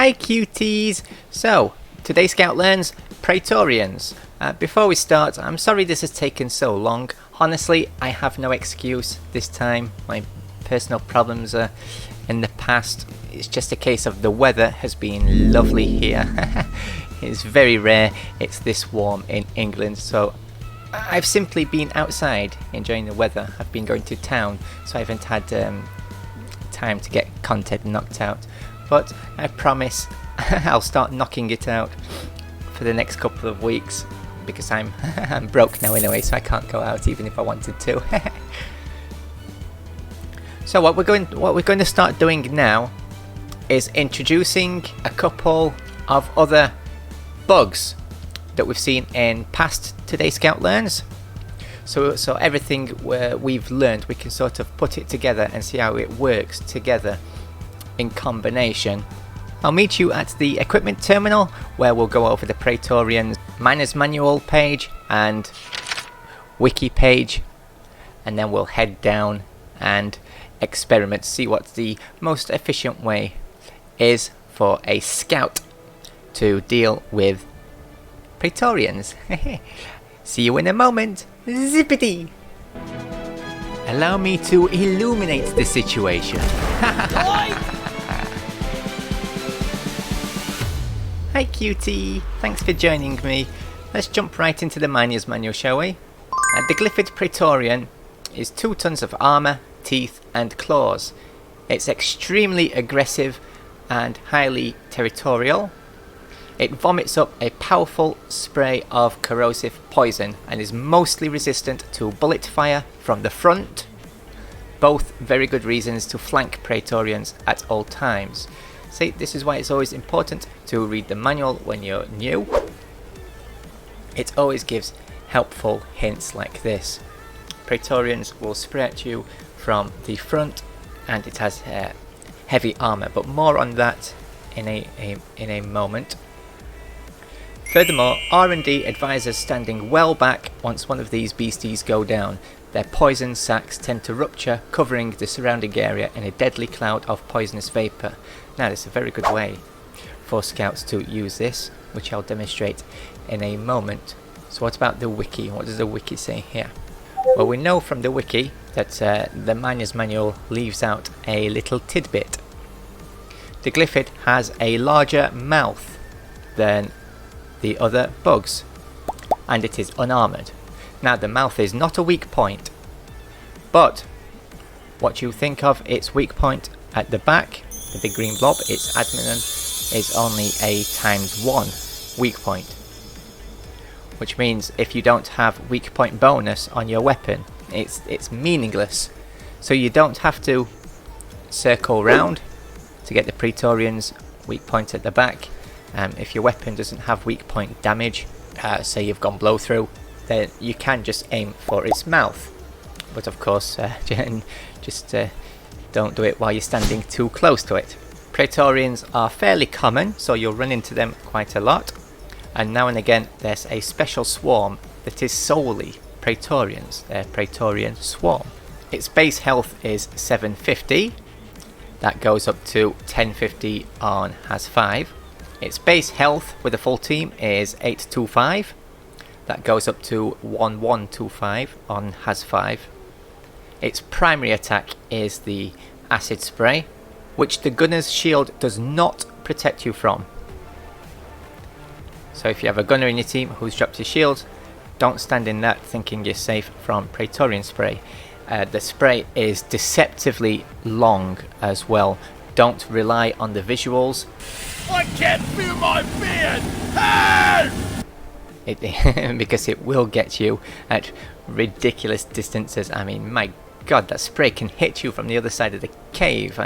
Hi cuties! So, today Scout learns Praetorians. Before we start, I'm sorry this has taken so long. Honestly, I have no excuse this time. My personal problems are in the past. It's just a case of the weather has been lovely here. It's very rare it's this warm in England, so I've simply been outside enjoying the weather. I've been going to town, so I haven't had time to get content knocked out. But I promise I'll start knocking it out for the next couple of weeks, because I'm I'm broke now anyway, so I can't go out even if I wanted to. So what we're going to start doing now is introducing a couple of other bugs that we've seen in past Today Scout Learns. So everything we've learned, we can sort of put it together and see how it works together in combination. I'll meet you at the equipment terminal, where we'll go over the Praetorians Miner's Manual page and wiki page, and then we'll head down and experiment, see what the most efficient way is for a scout to deal with Praetorians. See you in a moment. Zippity! Allow me to illuminate the situation. Hi cutie, thanks for joining me. Let's jump right into the Miner's Manual, shall we? The Glyphid Praetorian is 2 tons of armour, teeth and claws. It's extremely aggressive and highly territorial. It vomits up a powerful spray of corrosive poison and is mostly resistant to bullet fire from the front. Both very good reasons to flank Praetorians at all times. See, this is why it's always important to read the manual when you're new. It always gives helpful hints like this. Praetorians will spray at you from the front, and it has heavy armour, but more on that in a moment. Furthermore, R&D advises standing well back once one of these beasties go down. Their poison sacs tend to rupture, covering the surrounding area in a deadly cloud of poisonous vapour. Now, this is a very good way for scouts to use this, which I'll demonstrate in a moment. So what about the wiki? What does the wiki say here? Well, we know from the wiki that the Miner's Manual leaves out a little tidbit. The Glyphid has a larger mouth than the other bugs, and it is unarmoured. Now, the mouth is not a weak point, but what you think of its weak point at the back, the big green blob, its abdomen, is only a ×1 weak point, which means if you don't have weak point bonus on your weapon, it's meaningless. So you don't have to circle round to get the Praetorians weak point at the back. If your weapon doesn't have weak point damage, say you've gone blow through, then you can just aim for its mouth. But of course, just don't do it while you're standing too close to it. Praetorians are fairly common, so you'll run into them quite a lot. And now and again, there's a special swarm that is solely Praetorians, their Praetorian swarm. Its base health is 750. That goes up to 1050 on Has-5. Its base health with a full team is 825. That goes up to 1125 on Has-5. Its primary attack is the acid spray, which the gunner's shield does not protect you from. So if you have a gunner in your team who's dropped his shield, don't stand in that thinking you're safe from Praetorian spray. The spray is deceptively long as well. Don't rely on the visuals. I can't feel my beard! Help! Because it will get you at ridiculous distances. I mean, my god, that spray can hit you from the other side of the cave.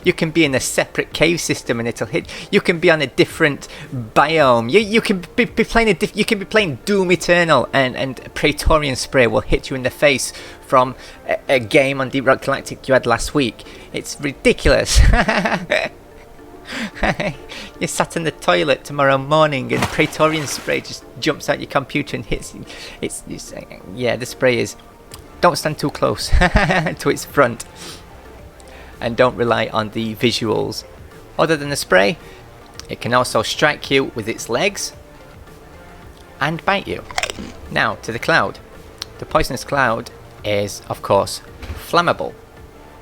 You can be in a separate cave system and it'll hit. You can be on a different biome. You can be playing you can be playing Doom Eternal, and Praetorian spray will hit you in the face from a game on Deep Rock Galactic you had last week. It's ridiculous. You're sat in the toilet tomorrow morning and Praetorian spray just jumps out your computer and hits you. Yeah, the spray is... Don't stand too close to its front, and don't rely on the visuals. Other than the spray, it can also strike you with its legs and bite you. Now to the cloud. The poisonous cloud is of course flammable,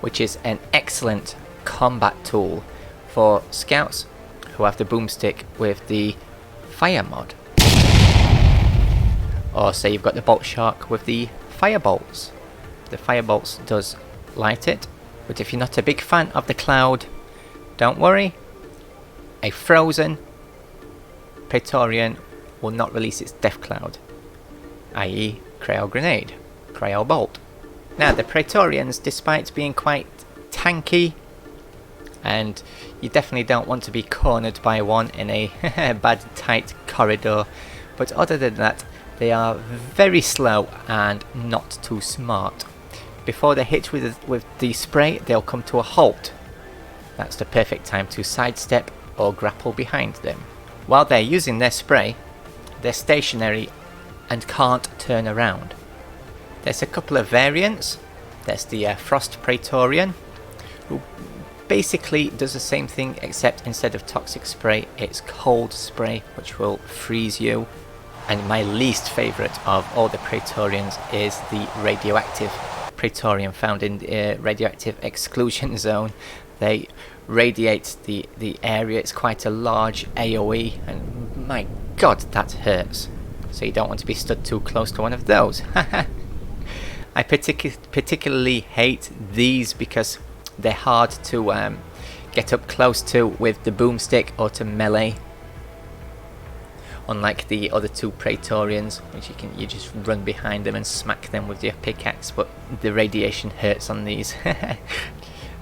which is an excellent combat tool for scouts who have the boomstick with the fire mod. Or say you've got the bolt shark with the fire bolts. The fire bolts does light it, but if you're not a big fan of the cloud, don't worry. A frozen Praetorian will not release its death cloud, i.e. cryo grenade, cryo bolt. Now the Praetorians, despite being quite tanky, and you definitely don't want to be cornered by one in a bad tight corridor, but other than that they are very slow and not too smart. Before they hit with the spray, they'll come to a halt. That's the perfect time to sidestep or grapple behind them. While they're using their spray, they're stationary and can't turn around. There's a couple of variants. There's the Frost Praetorian, who basically does the same thing, except instead of toxic spray, it's cold spray, which will freeze you. And my least favourite of all the Praetorians is the radioactive Praetorian, found in the radioactive exclusion zone. They radiate the area. It's quite a large AoE, and my god, that hurts. So you don't want to be stood too close to one of those. I particularly hate these because they're hard to get up close to with the boomstick or to melee. Unlike the other two Praetorians, which you just run behind them and smack them with your pickaxe, but the radiation hurts on these.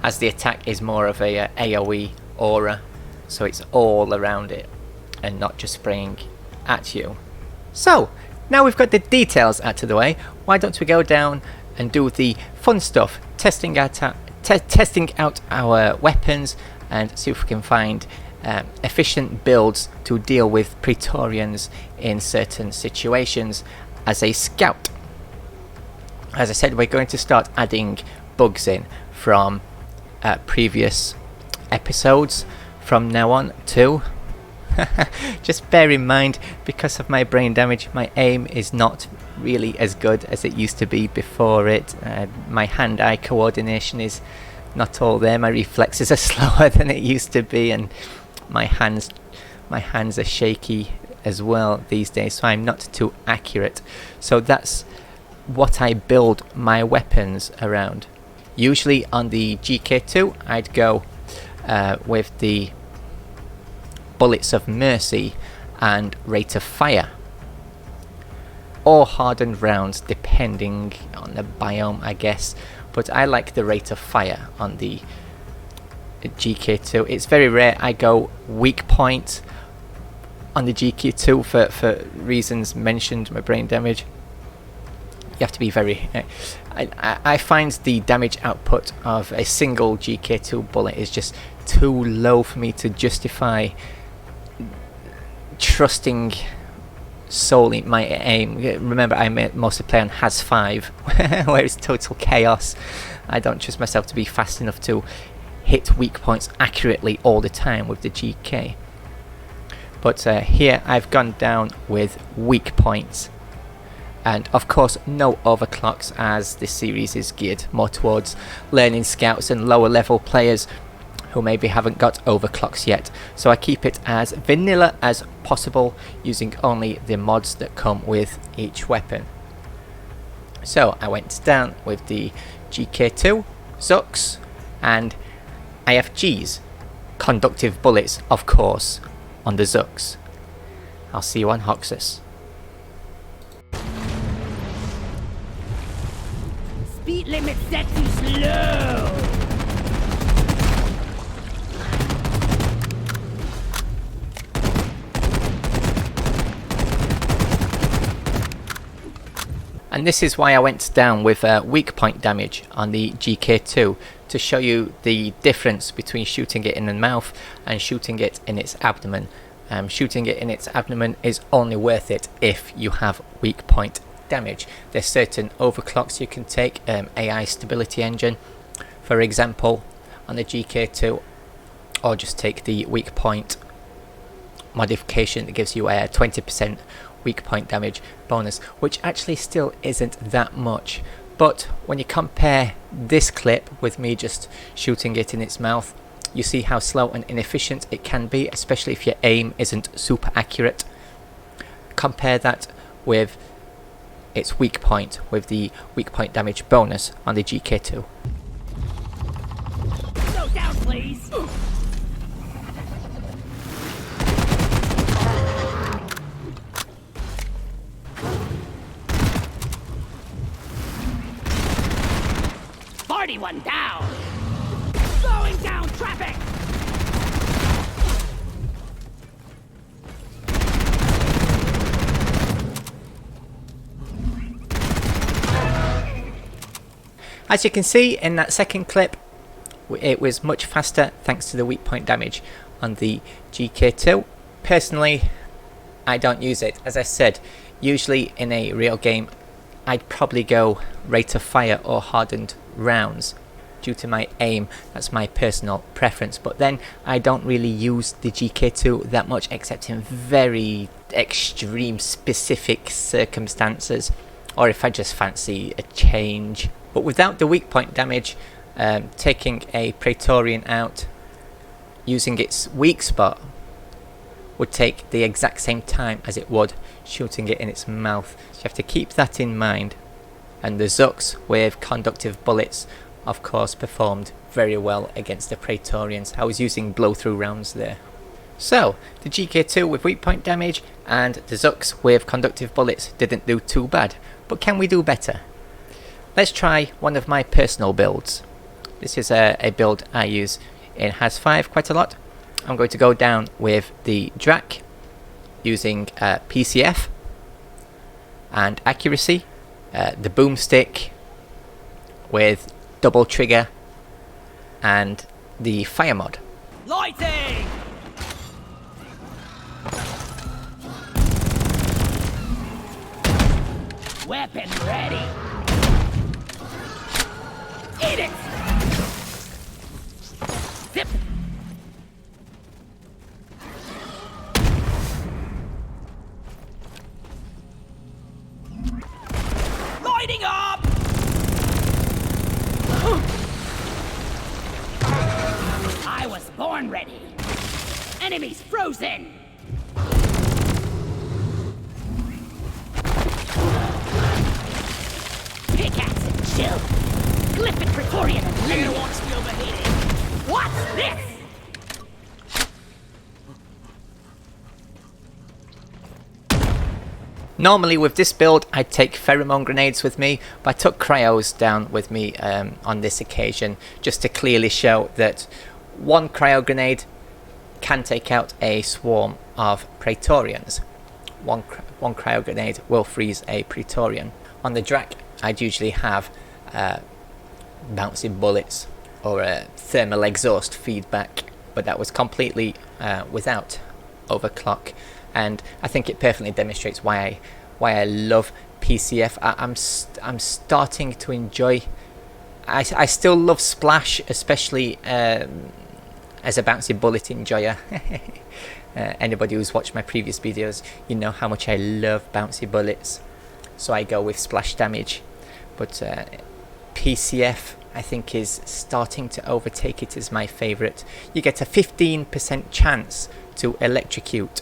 As the attack is more of a AoE aura, so it's all around it and not just spraying at you. So now we've got the details out of the way, why don't we go down and do the fun stuff, testing out our weapons and see if we can find efficient builds to deal with Praetorians in certain situations as a scout. As I said, we're going to start adding bugs in from previous episodes from now on too. Just bear in mind, because of my brain damage, my aim is not really as good as it used to be before it. My hand-eye coordination is not all there. My reflexes are slower than it used to be, and my hands are shaky as well these days, so I'm not too accurate. So that's what I build my weapons around. Usually on the GK2 I'd go with the bullets of mercy and rate of fire, or hardened rounds depending on the biome, I guess, but I like the rate of fire on the GK2. It's very rare I go weak point on the GK2 for reasons mentioned, my brain damage. You have to be very... I find the damage output of a single GK2 bullet is just too low for me to justify trusting solely my aim. Remember, I mostly play on Has-5, where it's total chaos. I don't trust myself to be fast enough to hit weak points accurately all the time with the GK. But here I've gone down with weak points. And of course no overclocks, as this series is geared more towards learning scouts and lower level players who maybe haven't got overclocks yet. So I keep it as vanilla as possible, using only the mods that come with each weapon. So I went down with the GK2, Zux, and IFGs, conductive bullets of course, on the Zux. I'll see you on Hoxus. Speed limit set too slow. And this is why I went down with weak point damage on the GK2, to show you the difference between shooting it in the mouth and shooting it in its abdomen. Shooting it in its abdomen is only worth it if you have weak point damage. There's certain overclocks you can take, AI stability engine for example on the GK2, or just take the weak point modification that gives you a 20% weak point damage bonus, which actually still isn't that much. But when you compare this clip with me just shooting it in its mouth, you see how slow and inefficient it can be, especially if your aim isn't super accurate. Compare that with its weak point, with the weak point damage bonus on the GK2. Slow down, please. One down. Slowing down traffic. As you can see in that second clip, it was much faster thanks to the weak point damage on the GK2. Personally, I don't use it. As I said, usually in a real game, I'd probably go rate of fire or hardened rounds due to my aim. That's my personal preference, but then I don't really use the GK2 that much except in very extreme specific circumstances, or if I just fancy a change. But without the weak point damage, taking a Praetorian out using its weak spot would take the exact same time as it would shooting it in its mouth. So you have to keep that in mind. And the Zuks with conductive bullets of course performed very well against the Praetorians. I was using blow through rounds there. So the GK2 with weak point damage and the Zuks with conductive bullets didn't do too bad, but can we do better? Let's try one of my personal builds. This is a build I use in Has-5 quite a lot. I'm going to go down with the Drac using PCF and accuracy, the boomstick with double trigger, and the fire mod. Lighting! Weapon ready! Eat it! Zip! Lighting up! I was born ready. Enemies frozen! Pickaxe and chill. Glyphid Praetorian and Lemon wants to be overheated. What's this? Normally with this build I'd take pheromone grenades with me, but I took cryos down with me on this occasion just to clearly show that one cryo grenade can take out a swarm of Praetorians. One cryo grenade will freeze a Praetorian. On the Drac I'd usually have bouncing bullets or a thermal exhaust feedback, but that was completely without overclock. And I think it perfectly demonstrates why I love PCF. I'm starting to enjoy. I still love Splash, especially as a bouncy bullet enjoyer. Anybody who's watched my previous videos, you know how much I love bouncy bullets. So I go with splash damage, but PCF I think is starting to overtake it as my favourite. You get a 15% chance to electrocute,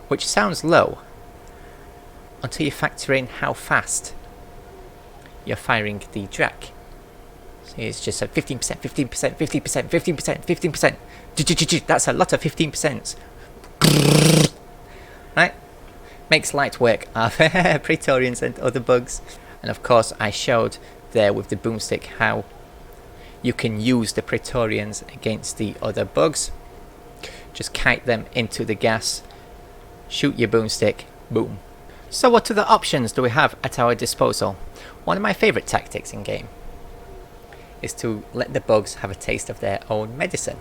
which sounds low until you factor in how fast you're firing the Drac. So it's just a 15%, 15%, 15%, 15%, 15%. That's a lot of 15%. Right? Makes light work of Praetorians and other bugs. And of course I showed there with the boomstick how you can use the Praetorians against the other bugs. Just kite them into the gas, shoot your boomstick, boom. So what other options do we have at our disposal? One of my favourite tactics in game is to let the bugs have a taste of their own medicine.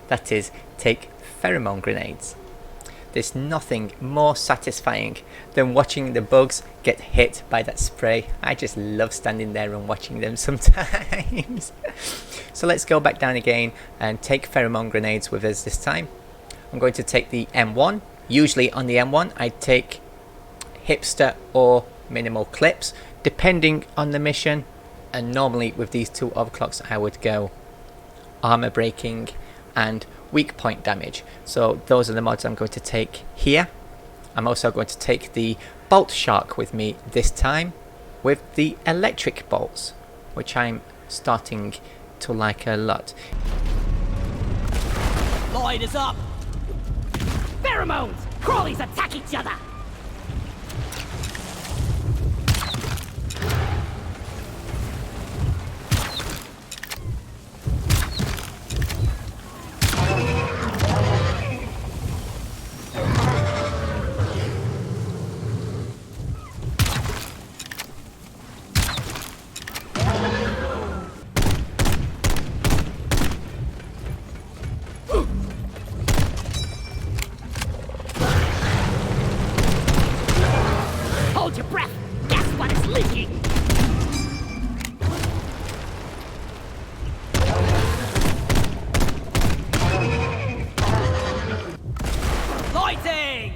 That is, take pheromone grenades. There's nothing more satisfying than watching the bugs get hit by that spray. I just love standing there and watching them sometimes. So let's go back down again and take pheromone grenades with us this time. I'm going to take the M1. Usually on the M1 I take hipster or minimal clips depending on the mission, and normally with these two overclocks I would go armor breaking and weak point damage. So those are the mods I'm going to take here. I'm also going to take the bolt shark with me this time with the electric bolts, which I'm starting to like a lot. Lloyd is up! Pheromones! Crawlies attack each other! Hold your breath! Guess what is leaking! Lighting!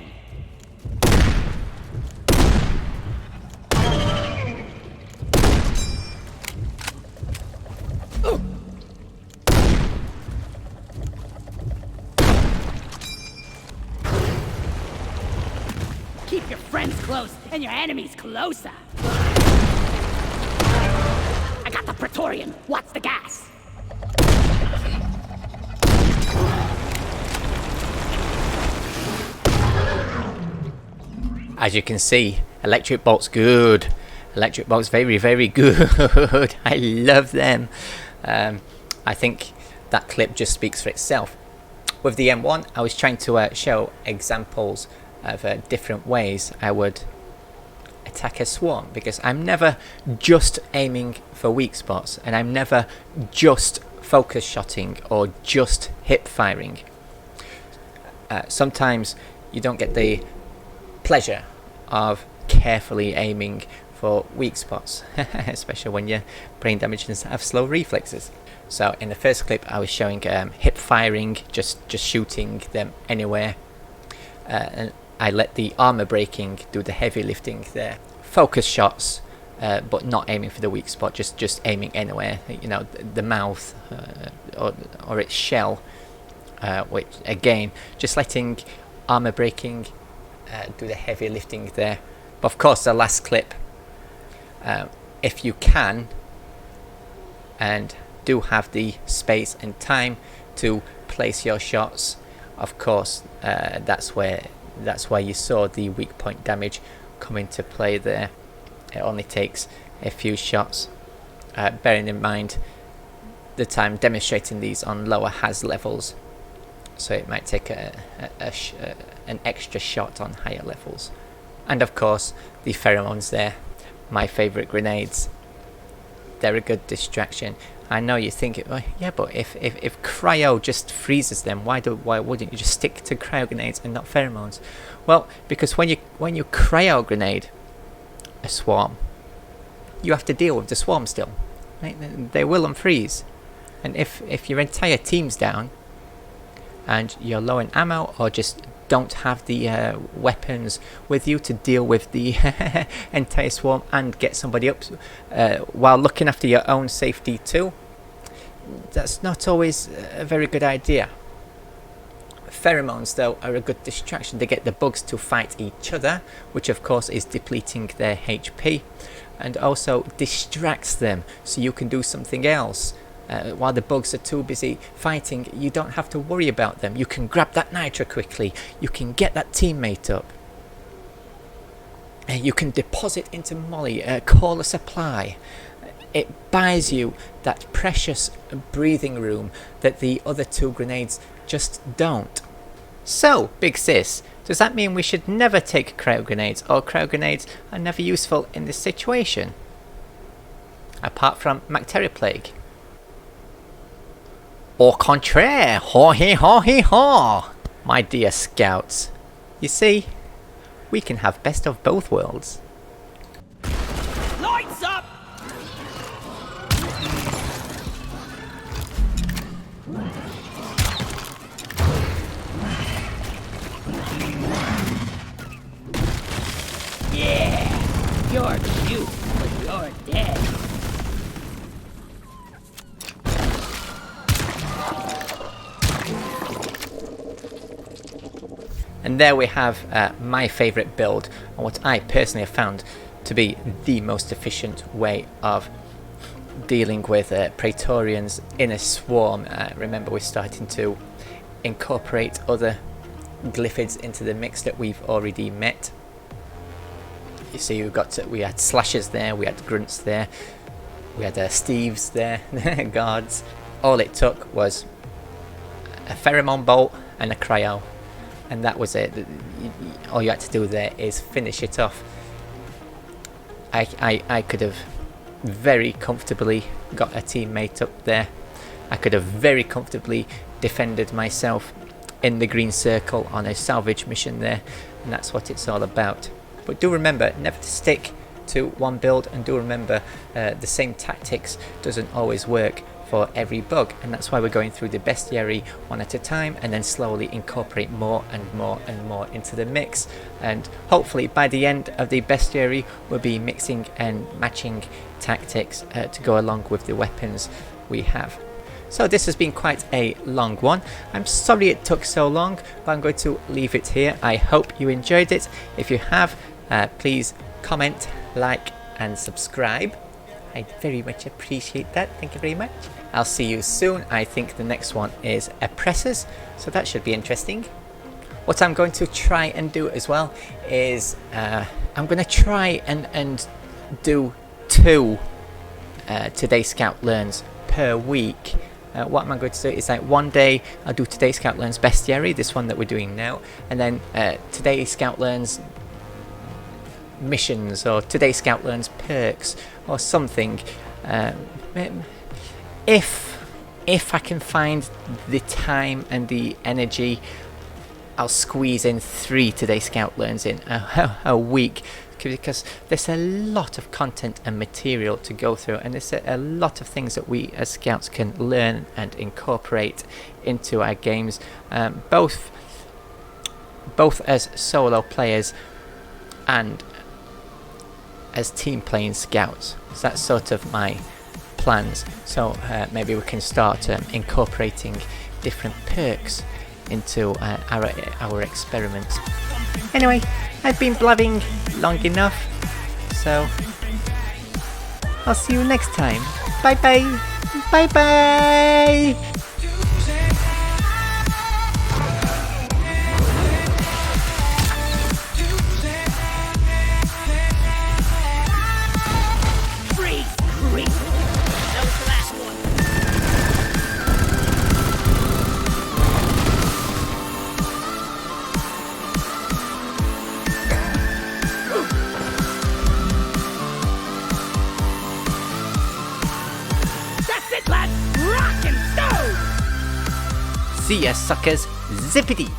Keep your friends close and your enemies closer. I got the Praetorian. What's the gas? As you can see, electric bolts good. Electric bolts very, very good. I love them. I think that clip just speaks for itself. With the M1 I was trying to show examples of different ways I would attack a swarm, because I'm never just aiming for weak spots, and I'm never just focus shotting or just hip firing. Sometimes you don't get the pleasure of carefully aiming for weak spots, especially when your brain damage and have slow reflexes. So in the first clip I was showing hip firing, just shooting them anywhere, and I let the armor breaking do the heavy lifting there. Focus shots, but not aiming for the weak spot, just aiming anywhere, you know, the mouth or its shell, which again, just letting armor breaking do the heavy lifting there. But of course the last clip, if you can and do have the space and time to place your shots, of course that's where you saw the weak point damage come into play there. It only takes a few shots, bearing in mind that I'm demonstrating these on lower HAS levels, so it might take an extra shot on higher levels. And of course the pheromones there, my favourite grenades. They're a good distraction. I know you think, oh, yeah, but if cryo just freezes them, why wouldn't you just stick to cryo grenades and not pheromones? Well, because when you cryo grenade a swarm, you have to deal with the swarm still, right? They will unfreeze, and if your entire team's down and you're low in ammo or just don't have the weapons with you to deal with the entire swarm and get somebody up while looking after your own safety too, that's not always a very good idea. Pheromones though are a good distraction. They get the bugs to fight each other, which of course is depleting their HP, and also distracts them so you can do something else. While the bugs are too busy fighting, you don't have to worry about them. You can grab that nitro quickly, you can get that teammate up, you can deposit into molly, call a supply. It buys you that precious breathing room that the other two grenades just don't. So, Big Sis, does that mean we should never take cryo grenades, or cryo grenades are never useful in this situation? Apart from Bacteria Plague. Au contraire, ho he ho he ho! My dear scouts, You see, we can have best of both worlds. Lights up! Yeah! You're cute, but you're dead. And there we have my favourite build, and what I personally have found to be the most efficient way of dealing with Praetorians in a swarm. Remember, we're starting to incorporate other Glyphids into the mix that we've already met. You see, we had slashers there, we had grunts there, we had Steves there, guards. All it took was a pheromone bolt and a cryo, and that was it. All you had to do there is finish it off. I could have very comfortably got a teammate up there. I could have very comfortably defended myself in the green circle on a salvage mission there, and that's what it's all about. But do remember never to stick to one build, and do remember the same tactics doesn't always work for every bug, and that's why we're going through the bestiary one at a time, and then slowly incorporate more and more and more into the mix, and hopefully by the end of the bestiary we'll be mixing and matching tactics to go along with the weapons we have. So this has been quite a long one. I'm sorry it took so long, but I'm going to leave it here. I hope you enjoyed it. If you have, please comment, like and subscribe. I very much appreciate that. Thank you very much. I'll see you soon. I think the next one is oppressors, so that should be interesting. What I'm going to try and do as well is I'm going to try and do 2 Today Scout Learns per week. What am I going to do is like one day I'll do Today Scout Learns Bestiary, this one that we're doing now, and then Today Scout Learns missions, or Today Scout Learns perks, or something. If I can find the time and the energy, I'll squeeze in 3 Today Scout Learns in a week, because there's a lot of content and material to go through, and there's a lot of things that we as scouts can learn and incorporate into our games, both as solo players and as team playing scouts. So that's sort of my plans. So maybe we can start incorporating different perks into our experiments. Anyway, I've been blabbing long enough, so I'll see you next time. Bye bye. Bye bye. See ya, suckers. Zippity.